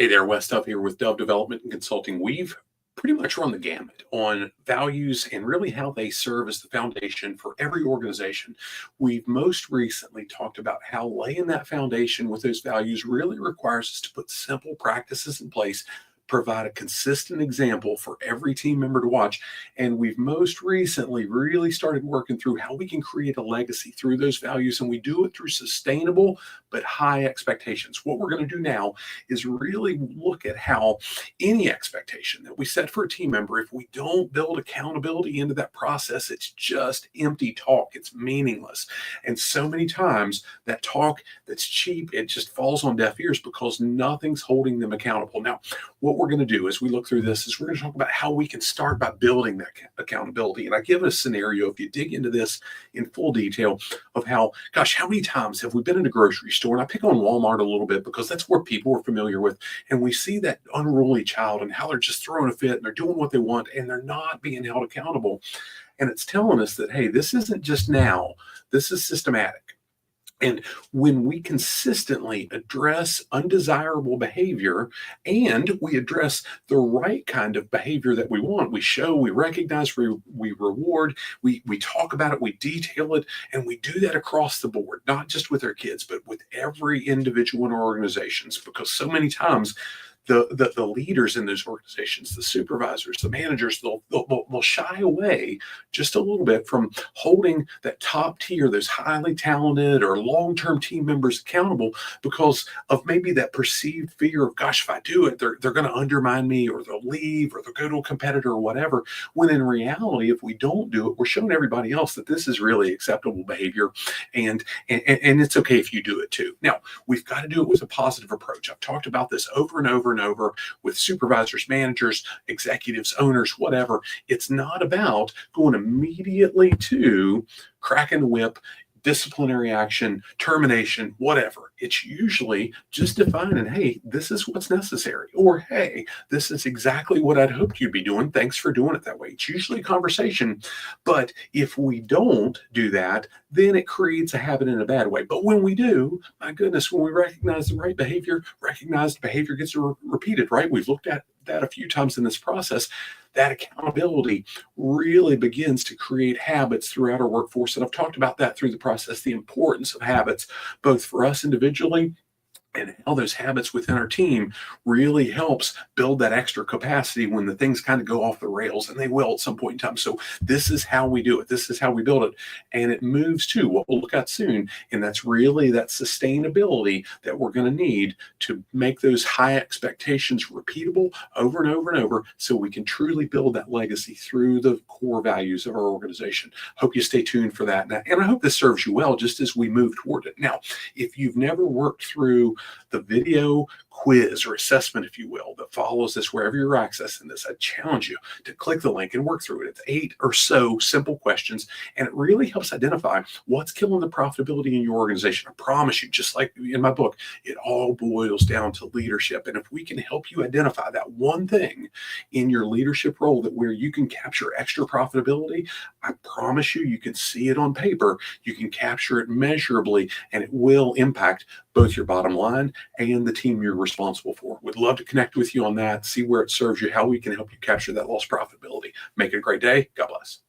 Hey there, Wes Tuff here with Dove Development and Consulting. We've pretty much run the gamut on values and really how they serve as the foundation for every organization. We've most recently talked about how laying that foundation with those values really requires us to put simple practices in place, provide a consistent example for every team member to watch. And we've most recently really started working through how we can create a legacy through those values. And we do it through sustainable but high expectations. What we're going to do now is really look at how any expectation that we set for a team member, if we don't build accountability into that process, it's just empty talk. It's meaningless. And so many times that talk that's cheap, it just falls on deaf ears because nothing's holding them accountable. Now, what we're going to do as we look through this is we're going to talk about how we can start by building that accountability. And I give a scenario, if you dig into this in full detail, of how, gosh, how many times have we been in a grocery store? And I pick on Walmart a little bit because that's where people are familiar with. And we see that unruly child and how they're just throwing a fit and they're doing what they want and they're not being held accountable. And it's telling us that, hey, this isn't just now, this is systematic. And when we consistently address undesirable behavior and we address the right kind of behavior that we want, we show, we recognize, we reward, we talk about it, we detail it, and we do that across the board, not just with our kids, but with every individual in our organizations, because so many times the leaders in those organizations, the supervisors, the managers, they'll shy away just a little bit from holding that top tier, those highly talented or long-term team members accountable because of maybe that perceived fear of, gosh, if I do it, they're going to undermine me, or they'll leave, or they'll go to a competitor or whatever. When in reality, if we don't do it, we're showing everybody else that this is really acceptable behavior, and it's okay if you do it too. Now, we've got to do it with a positive approach. I've talked about this over and over and over with supervisors, managers, executives, owners, whatever. It's not about going immediately to cracking the whip, disciplinary action, termination, whatever. It's usually just defining, hey, this is what's necessary, or hey, this is exactly what I'd hoped you'd be doing. Thanks for doing it that way. It's usually a conversation, but if we don't do that, then it creates a habit in a bad way. But when we do, my goodness, when we recognize the right behavior, recognized behavior gets repeated, right? We've looked at that a few times in this process. That accountability really begins to create habits throughout our workforce. And I've talked about that through the process, the importance of habits, both for us individually and how those habits within our team really helps build that extra capacity when the things kind of go off the rails, and they will at some point in time. So this is how we do it. This is how we build it. And it moves to what we'll look at soon. And that's really that sustainability that we're going to need to make those high expectations repeatable over and over and over, so we can truly build that legacy through the core values of our organization. Hope you stay tuned for that. And I hope this serves you well just as we move toward it. Now, if you've never worked through the video quiz or assessment, if you will, that follows this wherever you're accessing this, I challenge you to click the link and work through it. It's 8 or so simple questions, and it really helps identify what's killing the profitability in your organization. I promise you, just like in my book, it all boils down to leadership. And if we can help you identify that one thing in your leadership role that where you can capture extra profitability, I promise you, you can see it on paper, you can capture it measurably, and it will impact both your bottom line and the team you're responsible for. Would love to connect with you on that, see where it serves you, how we can help you capture that lost profitability. Make it a great day. God bless.